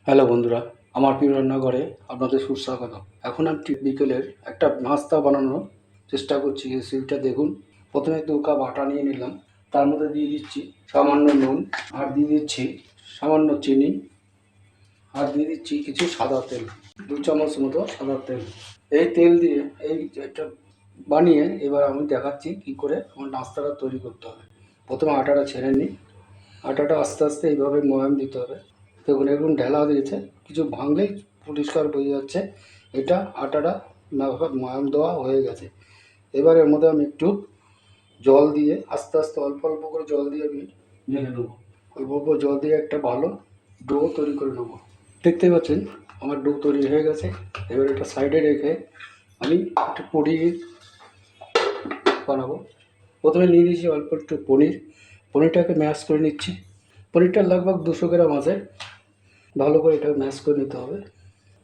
Hello বন্ধুরা, আমার প্রিয় রান্নাঘরে আপনাদের সুস্বাগত। এখন আমি ঠিক বিকেলের একটা নাস্তা বানানোর চেষ্টা করছি। রেসিপিটা দেখুন। প্রথমে 2 কাপ আটা নিয়ে নিলাম, তার মধ্যে দিয়ে দিচ্ছি সামান্য নুন, আর দিয়ে দিচ্ছি সামান্য চিনি, আর দিয়ে দিচ্ছি কিছু সাদা তেল, 2 চামচ মতো সাদা তেল। এই তেল দিয়ে এটা বানিয়ে এবার আমি দেখাচ্ছি কী করে আমার নাস্তাটা তৈরি করতে হবে। প্রথমে আটাটা ছেড়ে নিই। আটাটা আস্তে আস্তে এইভাবে ময়াম দিতে হবে। দেখুন এরকম ঢেলা দিয়েছে, কিছু ভাঙলেই পরিষ্কার বোঝা যাচ্ছে এটা আটাটা ময়াম দেওয়া হয়ে গেছে। এবার এর মধ্যে আমি একটু জল দিয়ে আস্তে আস্তে অল্প অল্প করে জল দিয়ে আমি মেখে নেবো। অল্প অল্প জল দিয়ে একটা ভালো ডো তৈরি করে নেবো। দেখতে পাচ্ছেন আমার ডো তৈরি হয়ে গেছে। এবার এটা সাইডে রেখে আমি একটু পনির বানাবো। প্রথমে নিয়ে নিয়েছি অল্প একটু পনিরটাকে ম্যাশ করে নিচ্ছি। পনিরটা লগভগ 200 গ্রাম আছে। ভালো করে এটা ম্যাশ করে নিতে হবে।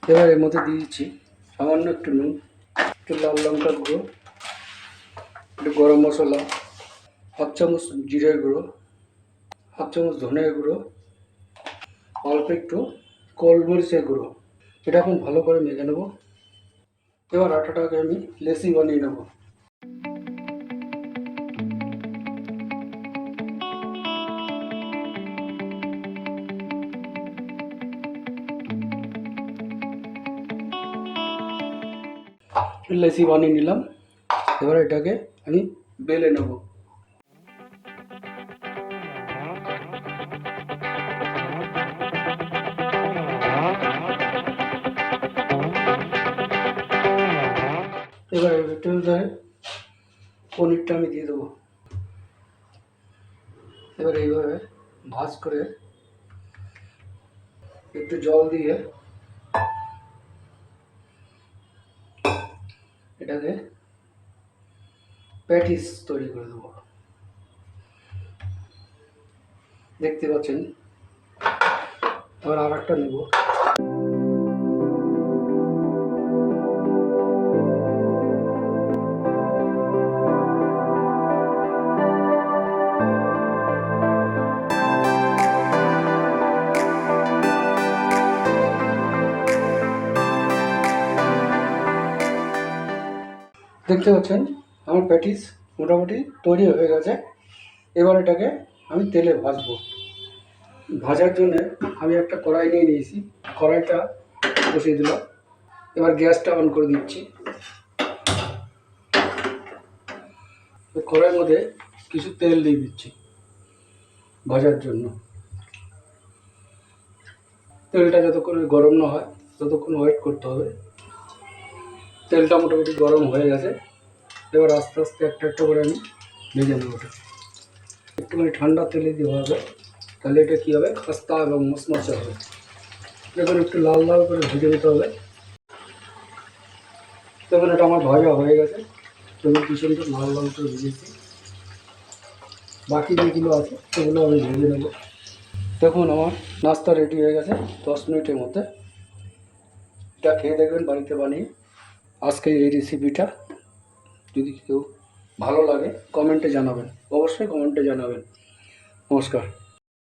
এবার এর মধ্যে দিয়ে দিচ্ছি সামান্য একটু নুন, একটু লাল লঙ্কার গুঁড়ো, একটু গরম মশলা, 1/2 চামচ জিরের গুঁড়ো, 1/2 চামচ ধনের গুঁড়ো, অল্প একটু গোলমরিচের গুঁড়ো। এটা এখন ভালো করে মেখে নেব। এবার আটাটাকে আমি লেচি বানিয়ে নেব। লেচি বানিয়ে নিলাম। এবার এটাকে আমি বেলে নেব। এবার এটার মধ্যে পনিরটা আমি দিয়ে দেবো। এবার এইভাবে ভাঁজ করে একটু জল দিয়ে এটাকে প্যাটিস তৈরি করে দেবো। দেখতে পাচ্ছেন। এবার আর একটা নেব। দেখতে পাচ্ছেন আমার প্যাটিস মোটামুটি তৈরি হয়ে গেছে। এবার এটাকে আমি তেলে ভাজবো। ভাজার জন্যে আমি একটা কড়াই নিয়ে নিয়েছি। কড়াইটা বসিয়ে দিলাম। এবার গ্যাসটা অন করে দিচ্ছি। কড়াইয়ের মধ্যে কিছু তেল দিয়ে দিচ্ছি ভাজার জন্য। তেলটা যতক্ষণ গরম না হয় ততক্ষণ ওয়েট করতে হবে। তেলটা মোটামুটি গরম হয়ে গেছে। এবার আস্তে আস্তে একটা একটা করে আমি ভেজে নেব। ওটা একটুখানি ঠান্ডা তেলে দেওয়া হবে, তাহলে এটা কী হবে, খাস্তা এবং মচমচে হবে। দেখুন একটু লাল লাল করে ভেজে নিতে হবে। দেখুন এটা আমার ভাজা হয়ে গেছে। দেখুন কি সুন্দর লাল লাল করে ভেজেছি। বাকি যেগুলো আছে সেগুলো আমি ভেজে নেব। দেখুন আমার নাস্তা রেডি হয়ে গেছে 10 মিনিটের মধ্যে। এটা খেয়ে দেখবেন বাড়িতে বানিয়ে। আজকে এই রেসিপিটা যদি কেউ ভালো লাগে কমেন্টে জানাবেন, অবশ্যই কমেন্টে জানাবেন। নমস্কার।